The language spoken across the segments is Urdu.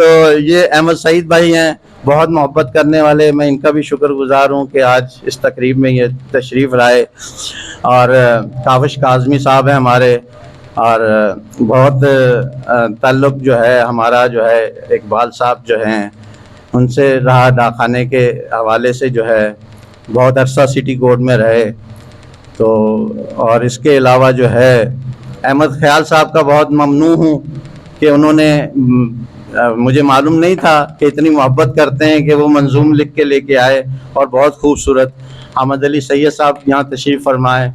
تو یہ احمد سعید بھائی ہیں، بہت محبت کرنے والے. میں ان کا بھی شکر گزار ہوں کہ آج اس تقریب میں یہ تشریف لائے. اور کاوش کاظمی صاحب ہیں ہمارے، اور بہت تعلق جو ہے ہمارا جو ہے اقبال صاحب جو ہیں ان سے رہا، ڈاکخانے کے حوالے سے جو ہے بہت عرصہ سٹی کورٹ میں رہے. تو اور اس کے علاوہ جو ہے احمد خیال صاحب کا بہت ممنون ہوں کہ انہوں نے مجھے معلوم نہیں تھا کہ اتنی محبت کرتے ہیں کہ وہ منظوم لکھ کے لے کے آئے، اور بہت خوبصورت. حامد علی سید صاحب یہاں تشریف فرمائے،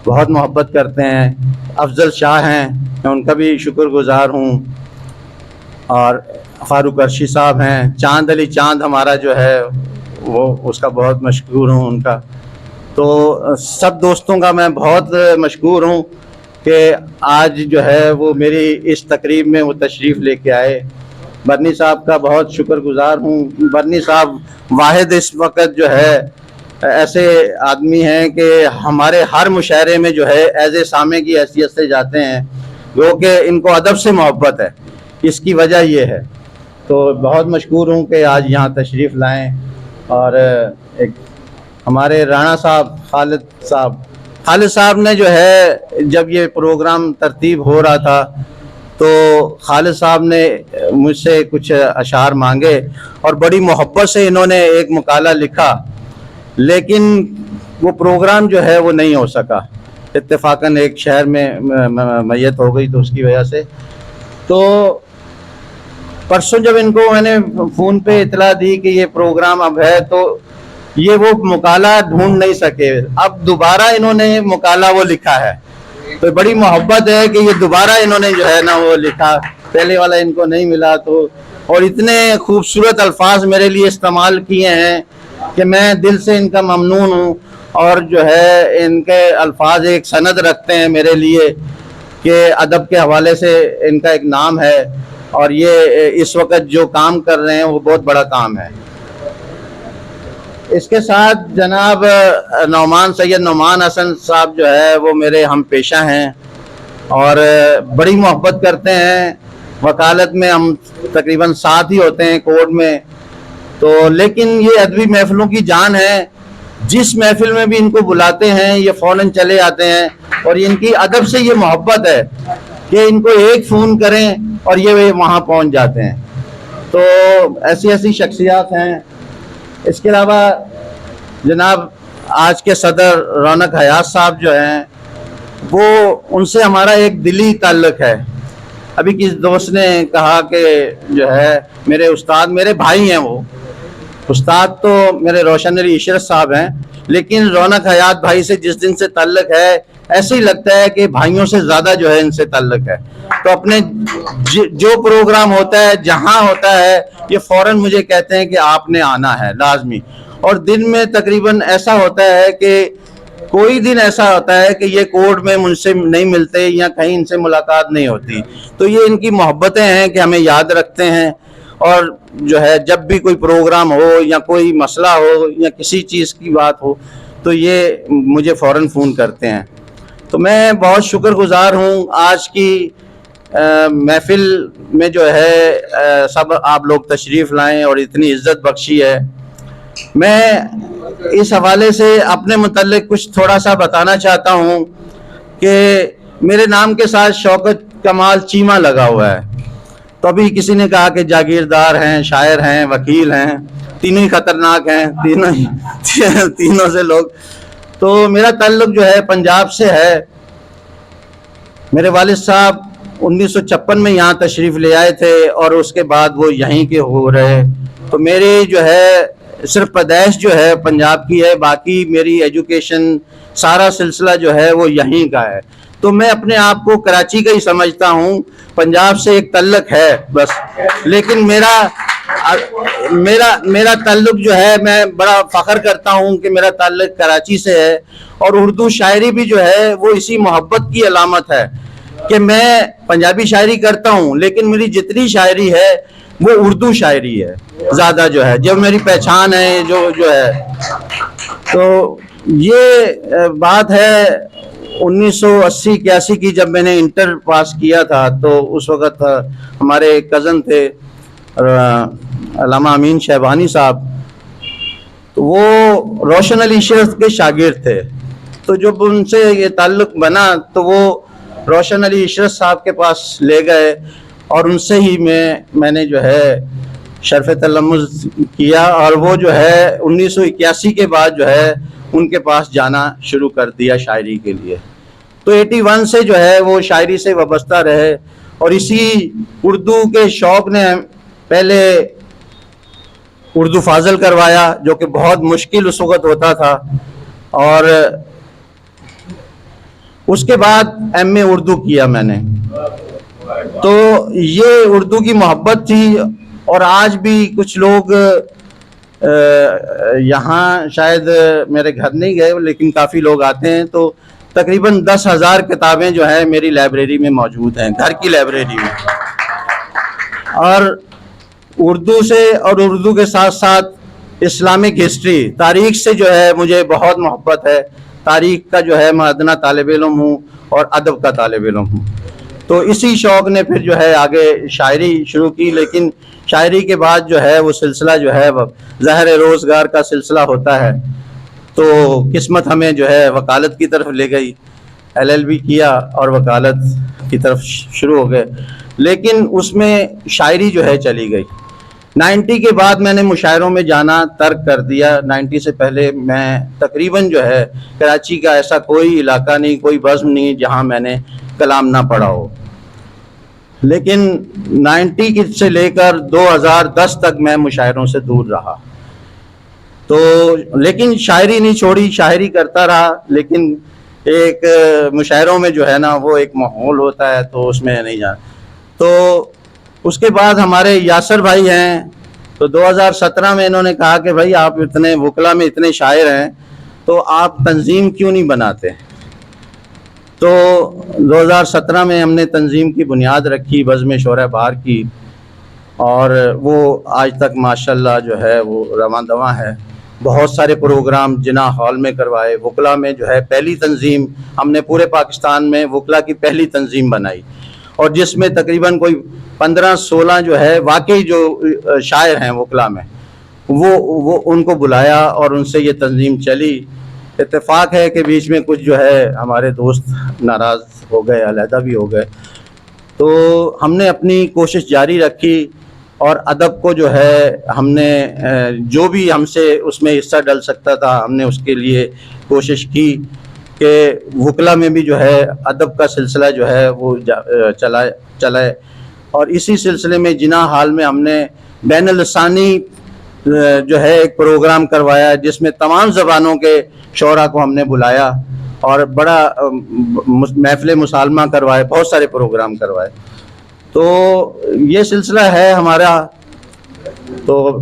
بہت محبت کرتے ہیں. افضل شاہ ہیں، میں ان کا بھی شکر گزار ہوں. اور فاروق عرشی صاحب ہیں. چاند علی چاند ہمارا جو ہے وہ اس کا بہت مشکور ہوں ان کا. تو سب دوستوں کا میں بہت مشکور ہوں کہ آج جو ہے وہ میری اس تقریب میں وہ تشریف لے کے آئے. برنی صاحب کا بہت شکر گزار ہوں. برنی صاحب واحد اس وقت جو ہے ایسے آدمی ہیں کہ ہمارے ہر مشاعرے میں جو ہے ایز اے سامع کی حیثیت سے جاتے ہیں، جو کہ ان کو ادب سے محبت ہے. اس کی وجہ یہ ہے. تو بہت مشکور ہوں کہ آج یہاں تشریف لائیں. اور ایک ہمارے رانا صاحب، خالد صاحب نے جو ہے جب یہ پروگرام ترتیب ہو رہا تھا تو خالد صاحب نے مجھ سے کچھ اشعار مانگے، اور بڑی محبت سے انہوں نے ایک مقالہ لکھا، لیکن وہ پروگرام جو ہے وہ نہیں ہو سکا. اتفاقاً ایک شہر میں میت ہو گئی تو اس کی وجہ سے. تو پرسوں جب ان کو میں نے فون پہ اطلاع دی کہ یہ پروگرام اب ہے، تو یہ وہ مقالہ ڈھونڈ نہیں سکے. اب دوبارہ انہوں نے مقالہ وہ لکھا ہے. تو بڑی محبت ہے کہ یہ دوبارہ انہوں نے جو ہے نا وہ لکھا، پہلے والا ان کو نہیں ملا. تو اور اتنے خوبصورت الفاظ میرے لیے استعمال کیے ہیں کہ میں دل سے ان کا ممنون ہوں. اور جو ہے ان کے الفاظ ایک سند رکھتے ہیں میرے لیے کہ ادب کے حوالے سے ان کا ایک نام ہے، اور یہ اس وقت جو کام کر رہے ہیں وہ بہت بڑا کام ہے. اس کے ساتھ جناب سید نعمان حسن صاحب جو ہے وہ میرے ہم پیشہ ہیں اور بڑی محبت کرتے ہیں. وکالت میں ہم تقریباً ساتھ ہی ہوتے ہیں کورٹ میں. تو لیکن یہ ادبی محفلوں کی جان ہے. جس محفل میں بھی ان کو بلاتے ہیں یہ فوراً چلے آتے ہیں، اور ان کی ادب سے یہ محبت ہے کہ ان کو ایک فون کریں اور یہ وہاں پہنچ جاتے ہیں. تو ایسی شخصیات ہیں. اس کے علاوہ جناب آج کے صدر رونق حیات صاحب جو ہیں وہ ان سے ہمارا ایک دلی تعلق ہے. ابھی کس دوست نے کہا کہ جو ہے میرے استاد میرے بھائی ہیں. وہ استاد تو میرے روشن علی عشرت صاحب ہیں، لیکن رونق حیات بھائی سے جس دن سے تعلق ہے ایسے ہی لگتا ہے کہ بھائیوں سے زیادہ جو ہے ان سے تعلق ہے. تو اپنے جو پروگرام ہوتا ہے جہاں ہوتا ہے یہ فوراً مجھے کہتے ہیں کہ آپ نے آنا ہے لازمی. اور دن میں تقریباً ایسا ہوتا ہے کہ کوئی دن ایسا ہوتا ہے کہ یہ کورٹ میں مجھ سے نہیں ملتے یا کہیں ان سے ملاقات نہیں ہوتی. تو یہ ان کی محبتیں ہیں کہ ہمیں یاد رکھتے ہیں، اور جو ہے جب بھی کوئی پروگرام ہو یا کوئی مسئلہ ہو یا کسی چیز کی بات ہو تو یہ مجھے فوراً فون کرتے ہیں. تو میں بہت شکر گزار ہوں. آج کی محفل میں جو ہے سب آپ لوگ تشریف لائیں اور اتنی عزت بخشی ہے. میں اس حوالے سے اپنے متعلق کچھ تھوڑا سا بتانا چاہتا ہوں کہ میرے نام کے ساتھ شوکت کمال چیمہ لگا ہوا ہے. تو ابھی کسی نے کہا کہ جاگیردار ہیں، شاعر ہیں، وکیل ہیں، تینوں ہی خطرناک ہیں، تینوں سے لوگ. تو میرا تعلق جو ہے پنجاب سے ہے. میرے والد صاحب 1956 میں یہاں تشریف لے آئے تھے اور اس کے بعد وہ یہیں کے ہو رہے. تو میری جو ہے صرف پیدائش جو ہے پنجاب کی ہے، باقی میری ایجوکیشن سارا سلسلہ جو ہے وہ یہیں کا ہے. تو میں اپنے آپ کو کراچی کا ہی سمجھتا ہوں. پنجاب سے ایک تعلق ہے بس، لیکن میرا تعلق جو ہے میں بڑا فخر کرتا ہوں کہ میرا تعلق کراچی سے ہے. اور اردو شاعری بھی جو ہے وہ اسی محبت کی علامت ہے کہ میں پنجابی شاعری کرتا ہوں لیکن میری جتنی شاعری ہے وہ اردو شاعری ہے زیادہ، جو ہے جو میری پہچان ہے جو ہے. تو یہ بات ہے 1980-81 کی، جب میں نے انٹر پاس کیا تھا تو اس وقت ہمارے کزن تھے علامہ امین شہبانی صاحب، تو وہ روشن علی اشرف کے شاگرد تھے. تو جب ان سے یہ تعلق بنا تو وہ روشن علی اشرف صاحب کے پاس لے گئے اور ان سے ہی میں نے جو ہے شرف تلمذ کیا، اور وہ جو ہے 1981 کے بعد جو ہے ان کے پاس جانا شروع کر دیا شاعری کے لیے. تو 81 سے جو ہے وہ شاعری سے وابستہ رہے، اور اسی اردو کے شوق نے پہلے اردو فاضل کروایا، جو کہ بہت مشکل اس وقت ہوتا تھا، اور اس کے بعد ایم اے اردو کیا میں نے. تو یہ اردو کی محبت تھی. اور آج بھی کچھ لوگ یہاں شاید میرے گھر نہیں گئے لیکن کافی لوگ آتے ہیں، تو تقریباً 10,000 کتابیں جو ہیں میری لائبریری میں موجود ہیں، گھر کی لائبریری میں. اور اردو سے اور اردو کے ساتھ ساتھ اسلامک ہسٹری، تاریخ سے جو ہے مجھے بہت محبت ہے. تاریخ کا جو ہے میں ادنا طالب علم ہوں اور ادب کا طالب علم ہوں. تو اسی شوق نے پھر جو ہے آگے شاعری شروع کی، لیکن شاعری کے بعد جو ہے وہ سلسلہ جو ہے ظاہر روزگار کا سلسلہ ہوتا ہے. تو قسمت ہمیں جو ہے وکالت کی طرف لے گئی، LLB کیا اور وکالت کی طرف شروع ہو گئے. لیکن اس میں شاعری جو ہے چلی گئی. 90 کے بعد میں نے مشاعروں میں جانا ترک کر دیا. 90 سے پہلے میں تقریباً جو ہے کراچی کا ایسا کوئی علاقہ نہیں، کوئی بزم نہیں جہاں میں نے کلام نہ پڑھا ہو. لیکن 90 سے لے کر 2010 تک میں مشاعروں سے دور رہا. تو لیکن شاعری نہیں چھوڑی، شاعری کرتا رہا. لیکن ایک مشاعروں میں جو ہے نا وہ ایک ماحول ہوتا ہے، تو اس میں نہیں جانا. تو اس کے بعد ہمارے یاسر بھائی ہیں، تو 2017 میں انہوں نے کہا کہ بھائی آپ اتنے وکلا میں اتنے شاعر ہیں تو آپ تنظیم کیوں نہیں بناتے. تو 2017 میں ہم نے تنظیم کی بنیاد رکھی، بزم شورہ بہار کی، اور وہ آج تک ماشاءاللہ جو ہے وہ رواں دواں ہے. بہت سارے پروگرام جناح ہال میں کروائے. وکلا میں جو ہے پہلی تنظیم ہم نے پورے پاکستان میں وکلا کی پہلی تنظیم بنائی، اور جس میں تقریباً کوئی 15-16 جو ہے واقعی جو شاعر ہیں وکلا میں، وہ ان کو بلایا اور ان سے یہ تنظیم چلی. اتفاق ہے کہ بیچ میں کچھ جو ہے ہمارے دوست ناراض ہو گئے، علیحدہ بھی ہو گئے. تو ہم نے اپنی کوشش جاری رکھی، اور ادب کو جو ہے ہم نے جو بھی ہم سے اس میں حصہ ڈل سکتا تھا ہم نے اس کے لیے کوشش کی کہ وکلا میں بھی جو ہے ادب کا سلسلہ جو ہے وہ چلائے. اور اسی سلسلے میں جناح ہال میں ہم نے بین اللسانی جو ہے ایک پروگرام کروایا، جس میں تمام زبانوں کے شعراء کو ہم نے بلایا، اور بڑا محفل مسالمہ کروائے، بہت سارے پروگرام کروائے. تو یہ سلسلہ ہے ہمارا. تو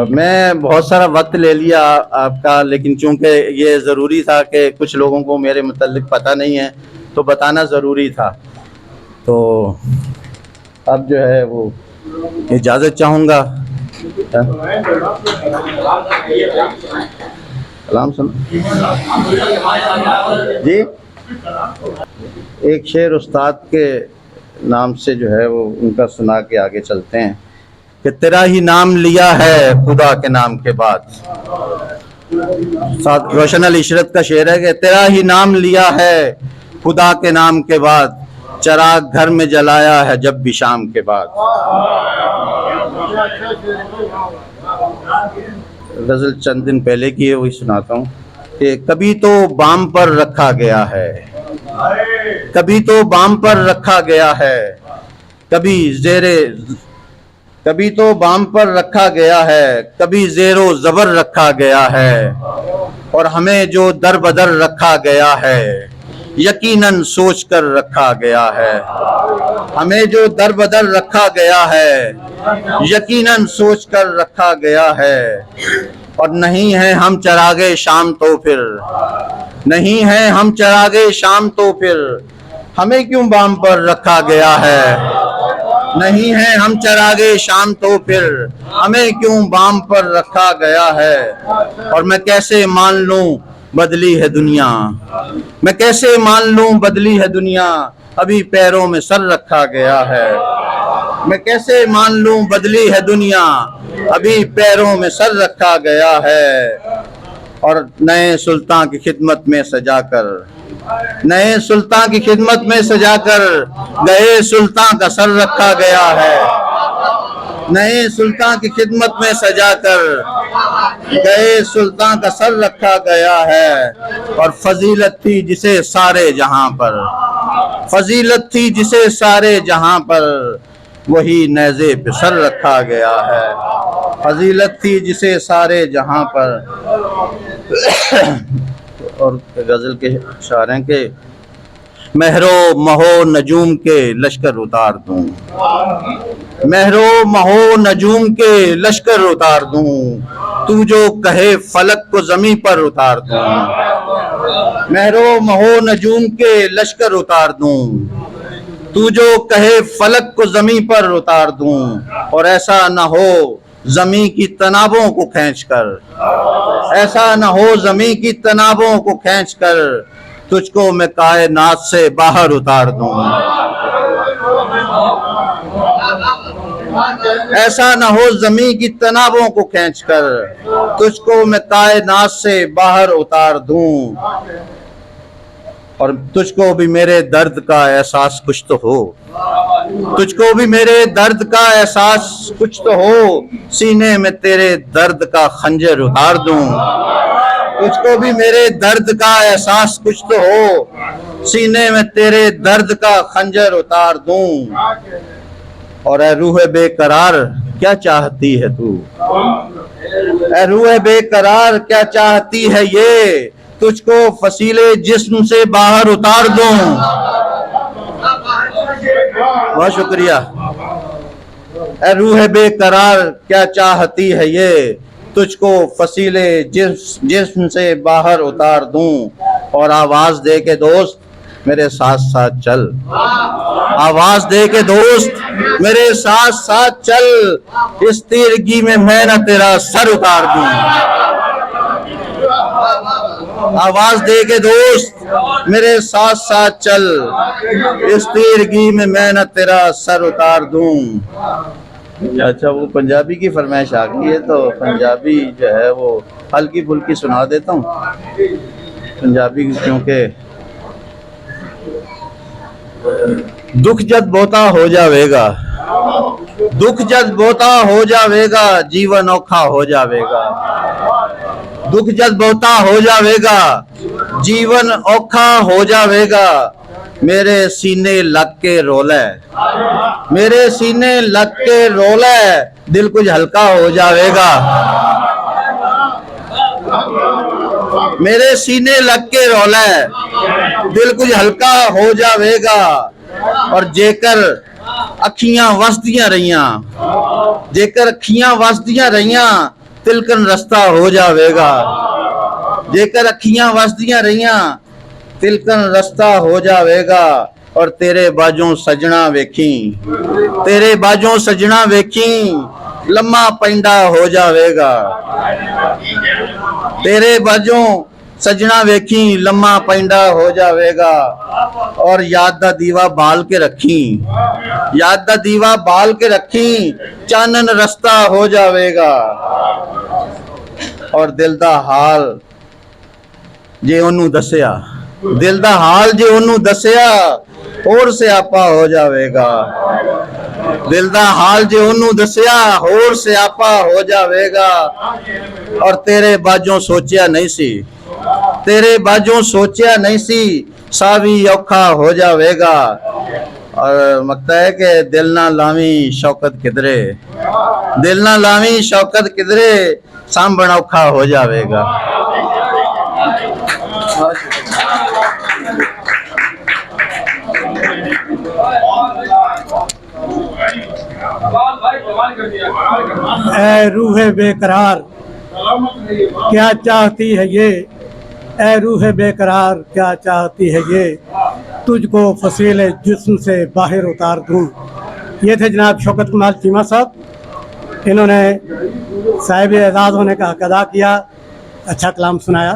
میں بہت سارا وقت لے لیا آپ کا، لیکن چونکہ یہ ضروری تھا کہ کچھ لوگوں کو میرے متعلق پتہ نہیں ہے تو بتانا ضروری تھا. تو اب جو ہے وہ اجازت چاہوں گا. سلام سن جی. ایک شعر استاد کے نام سے جو ہے وہ ان کا سنا کے آگے چلتے ہیں کہ تیرا ہی نام لیا ہے خدا کے نام کے بعد. ساتھ روشن علی اشرت کا شعر ہے کہ تیرا ہی نام لیا ہے خدا کے نام کے بعد، چراغ گھر میں جلایا ہے جب بھی شام کے بعد. غزل چند دن پہلے کی ہے، وہی سناتا ہوں کہ کبھی تو بام پر رکھا گیا ہے، کبھی تو بام پر رکھا گیا ہے، کبھی تو بام پر رکھا گیا ہے، کبھی زیر و زبر رکھا گیا ہے، اور ہمیں جو در بدر رکھا گیا ہے یقیناً سوچ کر رکھا گیا ہے. ہمیں جو در بدر رکھا گیا ہے یقیناً سوچ کر رکھا گیا ہے. اور نہیں ہے ہم چراغے شام تو پھر، نہیں ہے ہم چراغے شام تو پھر ہمیں کیوں بام پر رکھا گیا ہے. نہیں ہے ہم چراغے شام تو پھر ہمیں کیوں بام پر رکھا گیا ہے. اور میں کیسے مان لوں بدلی ہے دنیا، میں کیسے مان لوں بدلی ہے دنیا، ابھی پیروں میں سر رکھا گیا ہے. میں کیسے مان لوں بدلی ہے دنیا، ابھی پیروں میں سر رکھا گیا ہے، اور نئے سلطان کی خدمت میں سجا کر، نئے سلطان کی خدمت میں سجا کر گئے سلطان کا سر رکھا گیا ہے، نئے سلطان کی خدمت میں سجا کر گئے سلطان کا سر رکھا گیا ہے، اور فضیلت تھی جسے سارے جہاں پر، فضیلت تھی جسے سارے جہاں پر، وہی نیزے پہ سر رکھا گیا ہے، فضیلت تھی جسے سارے جہاں پر۔ اور غزل کے اشعار ہیں کہ مہرو مہو نجوم کے لشکر اتار دوں، مہرو مہو نجوم کے لشکر اتار دوں، تو جو کہے فلک کو زمیں پر اتار دوں، مہرو مہو نجوم کے لشکر اتار دوں، تو جو کہے فلک کو زمیں پر اتار دوں، اور ایسا نہ ہو زمیں کی تنابوں کو کھینچ کر، ایسا نہ ہو زمیں کی تنابوں کو کھینچ کر تجھ کو میں کائنات سے باہر اتار دوں، ایسا نہ ہو زمین کی تنابوں کو کھینچ کر تجھ کو میں کائنات سے باہر اتار دوں، اور تجھ کو بھی میرے درد کا احساس کچھ تو ہو، تجھ کو بھی میرے درد کا احساس کچھ تو ہو، سینے میں تیرے درد کا خنجر اتار دوں، تجھ کو بھی میرے درد کا احساس کچھ تو ہو، سینے میں تیرے درد کا خنجر اتار دوں، اور اے روح بے قرار کیا چاہتی ہے تو، اے روح بے قرار کیا چاہتی ہے یہ، تجھ کو فصیل جسم سے باہر اتار دوں۔ بہت شکریہ۔ اے روح بے قرار کیا چاہتی ہے یہ، تجھ کو فصیل جسم سے باہر اتار دوں، اور آواز دے کے دوست میرے ساتھ ساتھ چل، آواز دے کے دوست میرے ساتھ ساتھ چل، اس تیرگی میں میں نہ تیرا سر اتار دوں، آواز دے کے دوست میرے ساتھ ساتھ چل، اس تیرگی میں نہ تیرا سر اتار دوں۔ اچھا وہ پنجابی کی فرمائش آ گئی ہے تو پنجابی جو ہے وہ ہلکی پھلکی سنا دیتا ہوں، پنجابی کیونکہ دکھ جد بہتا ہو جاوے گا، دکھ جد بہتا ہو جاوے گا، جیون اوکھا ہو جاوے گا، دکھ جد بہتا ہو جاوے گا، جیون اوکھا ہو جاوے گا، میرے سینے لگ کے رولے، میرے سینے لگ کے رولے، دل کچھ ہلکا ہو جاوے گا، میرے سینے لگ کے رولے، دل کچھ ہلکا ہو جاوے گا، اور جے کر اکھیاں وسدیاں رہیاں، جے کر اکھیاں وسدیاں رہیاں، تلکن رستہ ہو جاوے گا، جے کر اکھیاں وسدیاں رہیاں، تلکن رستہ ہو جاوے گا، اور تیرے باجوں سجنا ویکھیں، تیرے باجوں سجنا ویکھیں، لمحہ پینڈا ہو جاوے گا، تیرے باجوں سجنا ویکھیں، لمحہ پینڈا ہو جاوے گا، اور یاد دا دیوا بال کے رکھیں، یاد دا دیوا بال کے رکھیں، چانن رستہ ہو جاوے گا، اور دل دا حال جے انہوں دسیا، دل دا حال جے انہوں دسیا، اور سیاپا ہو جاوے گا، دل دا حال جے انہوں دسیا، اور سیاپا ہو جاوے گا، اور تیرے باجوں سوچیا نہیں سی، تیرے باجوں سوچیا نہیں سی، ساوی اوکھا ہو جاوے گا، اور مکتا ہے کہ دل نہ لاویں شوکت کدرے، دل نہ لاویں شوکت کدرے، سامبھن اوکھا ہو جاوے گا۔ اے روح بے قرار کیا چاہتی ہے یہ، اے روح بے قرار کیا چاہتی ہے یہ، تجھ کو فصیل جسم سے باہر اتار دوں۔ یہ تھے جناب شوکت کمال چیمہ صاحب، انہوں نے صاحب اعزاز ہونے کا حق ادا کیا، اچھا کلام سنایا۔